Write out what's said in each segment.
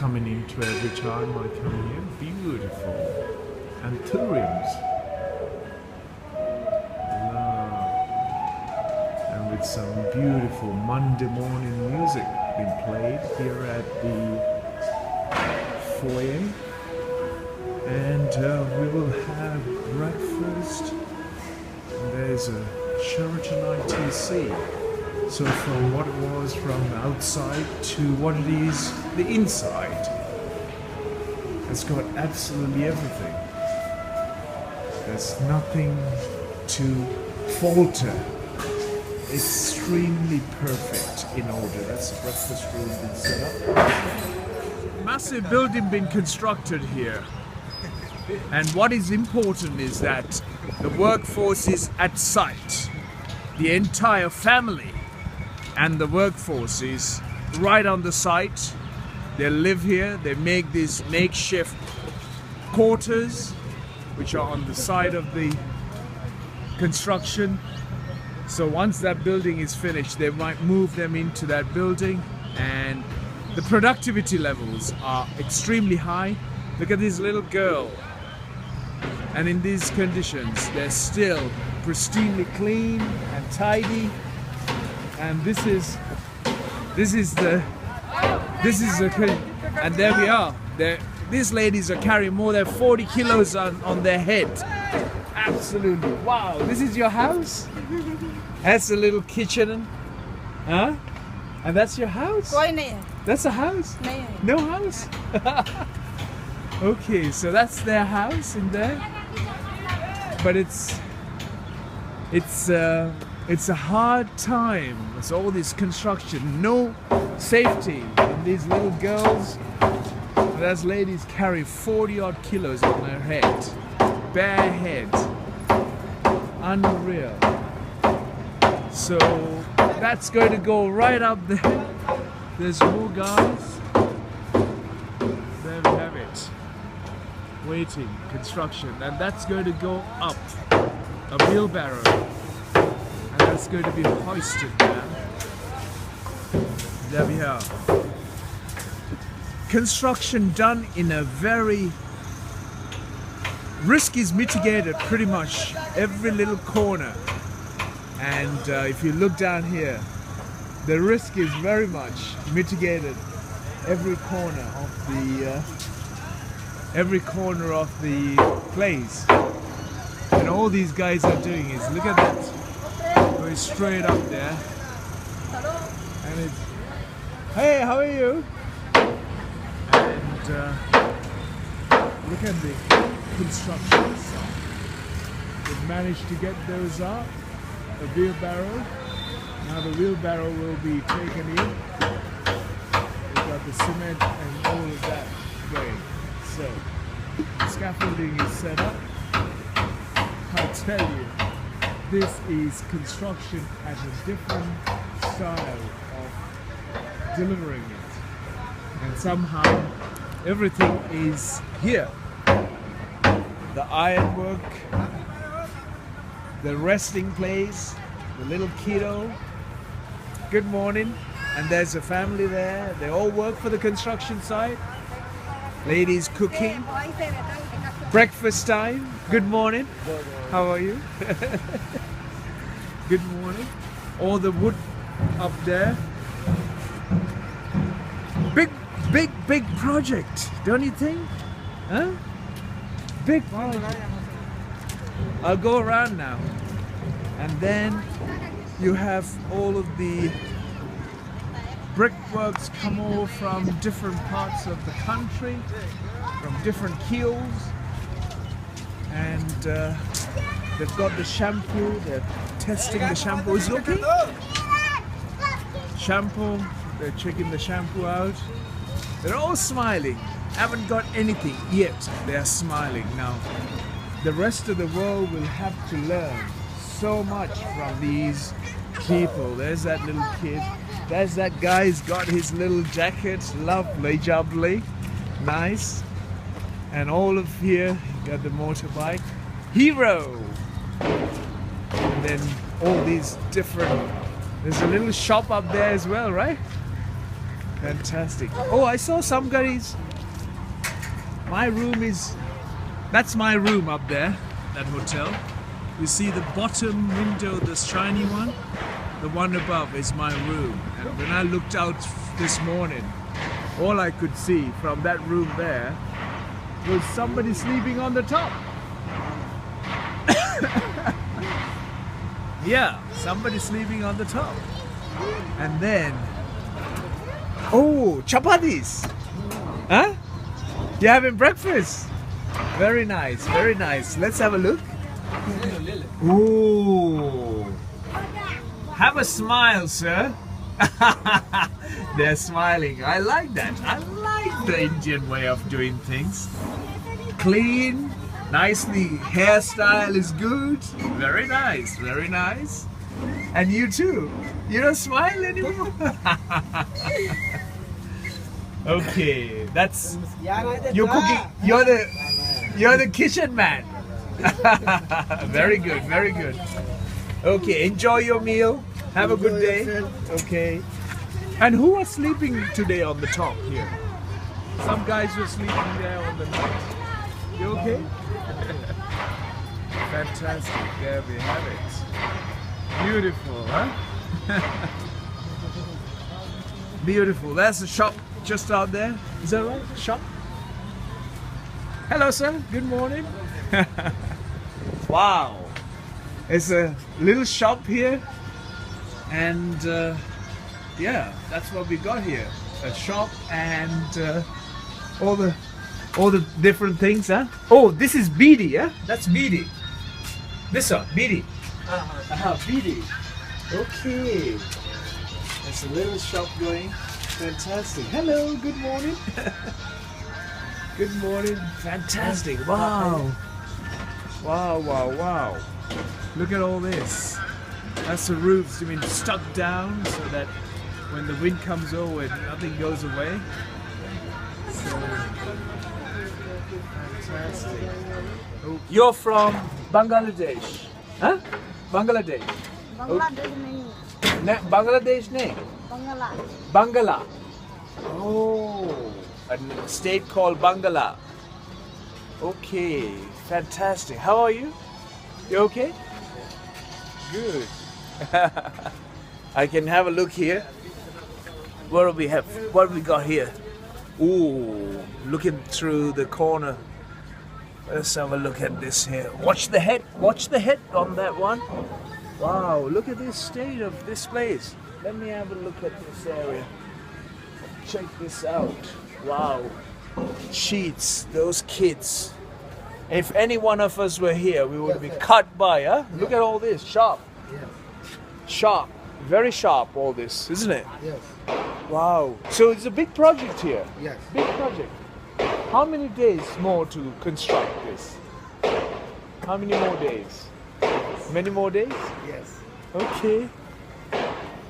coming into every time I come here. Beautiful. And Thurims. And with some beautiful Monday morning music being played here at the foyer. And we will have breakfast. And there's a Sheraton ITC. So from what it was from outside to what it is the inside. It's got absolutely everything. There's nothing to falter. Extremely perfect in order. That's the breakfast room been set up. Massive building been constructed here. And what is important is that the workforce is at site. The entire family and the workforce is right on the site. They live here. They make these makeshift quarters, which are on the side of the construction. So once that building is finished, they might move them into that building, and the productivity levels are extremely high. Look at this little girl. And in these conditions, they're still pristinely clean and tidy. And this is the and there we are. These ladies are carrying more than 40 kilos on their head. Absolutely. Wow. This is your house? That's a little kitchen. Huh? And that's your house? That's a house? No house? Okay, so that's their house in there. But it's a hard time. It's all this construction, no safety. And these little girls, those ladies carry 40 odd kilos on their head, bare head, unreal. So that's going to go right up there. There's more guys. There we have it. Waiting, construction, and that's going to go up a wheelbarrow. That's going to be hoisted there. There we are. Construction done in a very... Risk is mitigated pretty much every little corner. And if you look down here, the risk is very much mitigated every corner of the place. And all these guys are doing is, look at that. Going straight up there. And it's, hey, how are you? And look at the construction site. They've managed to get those up, a wheelbarrow. Now the wheelbarrow will be taken in. We've got the cement and all of that going. So, scaffolding is set up. I tell you, this is construction at a different style of delivering it. And somehow everything is here. The ironwork, the resting place, the little kiddo. Good morning. And there's a family there. They all work for the construction site. Ladies cooking. Breakfast time. Good morning. How are you? Good morning. All the wood up there. Big project, don't you think? Huh? Big project. I'll go around now. And then you have all of the brickworks come over from different parts of the country, from different keels. And they've got the shampoo, they're testing the shampoo. Is it okay? Shampoo, they're checking the shampoo out. They're all smiling. Haven't got anything yet. They're smiling. Now, the rest of the world will have to learn so much from these people. There's that little kid. There's that guy who's got his little jacket. Lovely, jubbly. Nice. And all of here, got the motorbike. Hero! And then all these different... There's a little shop up there as well, right? Fantastic. Oh, I saw some guys. My room is. That's my room up there, that hotel. You see the bottom window, the shiny one? The one above is my room. And when I looked out this morning, all I could see from that room there was somebody sleeping on the top. Yeah, somebody sleeping on the top. And then, oh, chapatis. Huh? You having breakfast? Very nice, very nice. Let's have a look. Ooh. Have a smile, sir. They're smiling. I like that. I like the Indian way of doing things. Clean, nicely. Hairstyle is good. Very nice, very nice. And you too. You don't smile anymore? Okay, that's you're cooking. You're the kitchen man. Very good, very good. Okay, enjoy your meal. Have a good day. Okay. And who was sleeping today on the top here? Some guys were sleeping there on the night. You okay? Fantastic. There we have it. Beautiful, huh? Beautiful. That's the shop just out there. Is that right? Shop? Hello, sir. Good morning. Wow. It's a little shop here. And yeah, that's what we got here. A shop and all the different things, huh? Oh, this is beedi, yeah? That's beedi. This one, beedi. Beedi. Okay. There's a little shop going. Fantastic. Hello, good morning. Good morning. Fantastic. Wow. Wow, wow, wow. Look at all this. That's the roofs, stuck down so that when the wind comes over, nothing goes away. So, fantastic. Oh, you're from Bangladesh? Huh? Bangladesh? Bangladesh nahi. Bangladesh name? Bangla. Bangala. Oh, a state called Bangala. Okay, fantastic. How are you? You okay? Good. I can have a look here. What do we have? What have we got here? Ooh, looking through the corner. Let's have a look at this here. Watch the head. Watch the head on that one. Wow, look at this state of this place. Let me have a look at this area. Check this out. Wow. Sheets, those kids. If any one of us were here, we would be cut by, huh? Look at all this. Sharp. Sharp. Very sharp, all this, isn't it? Yes. Wow. So it's a big project here. Yes. Big project. How many days more to construct this? How many more days? Many more days? Yes. Okay.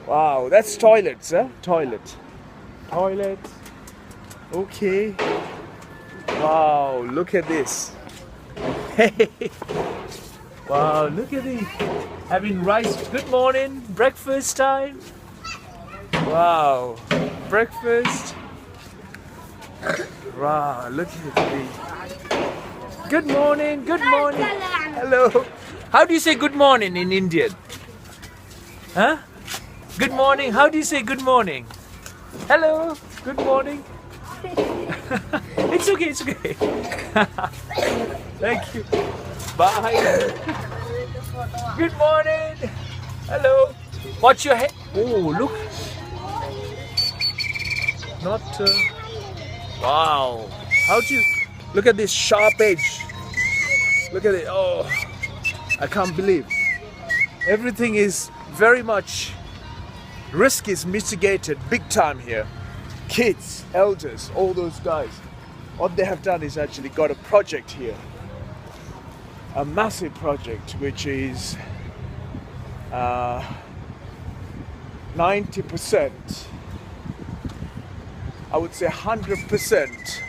Wow, that's toilets, huh? Toilet. Toilet. Okay. Wow, look at this. Hey. Wow, look at this. Having rice. Good morning. Breakfast time. Wow. Breakfast. Wow, look at this. Good morning. Good morning. Hello. How do you say good morning in Indian? Huh? Good morning. How do you say good morning? Hello. Good morning. It's okay. It's okay. Thank you. Bye. Good morning. Hello. What's your head? Oh, look. Not. Wow. How do you look at this sharp edge? Look at it. Oh, I can't believe. Everything is very much. Risk is mitigated big time here. Kids, elders, all those guys. What they have done is actually got a project here. A massive project which is 90%, I would say 100%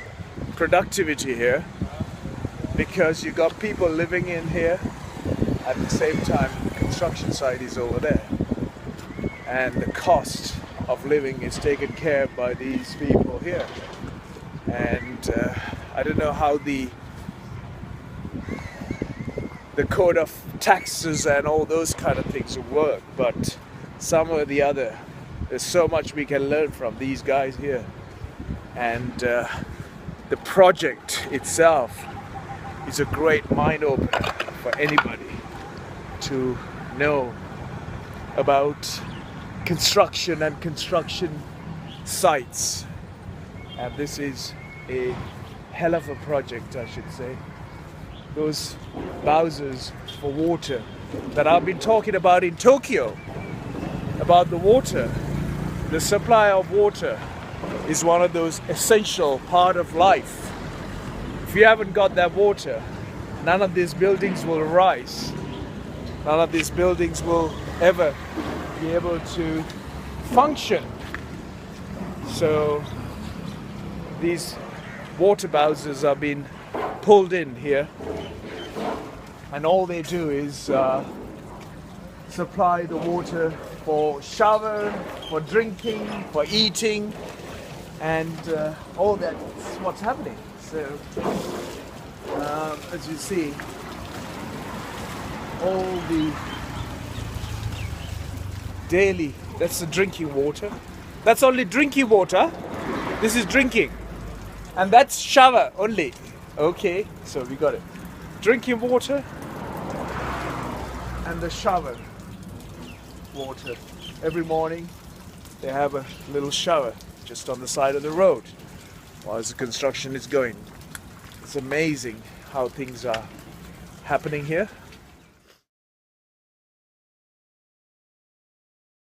productivity here, because you got people living in here at the same time the construction site is over there, and the cost of living is taken care of by these people here. And I don't know how the code of taxes and all those kind of things work, but some or the other, there's so much we can learn from these guys here. And the project itself is a great mind opener for anybody to know about construction and construction sites. And this is a hell of a project, I should say. Those bowsers for water that I've been talking about in Tokyo, about the water, the supply of water is one of those essential part of life. If you haven't got that water, none of these buildings will rise. None of these buildings will ever be able to function. So these water bowsers are being pulled in here, and all they do is supply the water for shower, for drinking, for eating, and all that's what's happening. So as you see, all the daily, that's the drinking water. That's only drinking water. This is drinking. And that's shower only. Okay, so we got it. Drinking water and the shower water. Every morning they have a little shower just on the side of the road while the construction is going. It's amazing how things are happening here.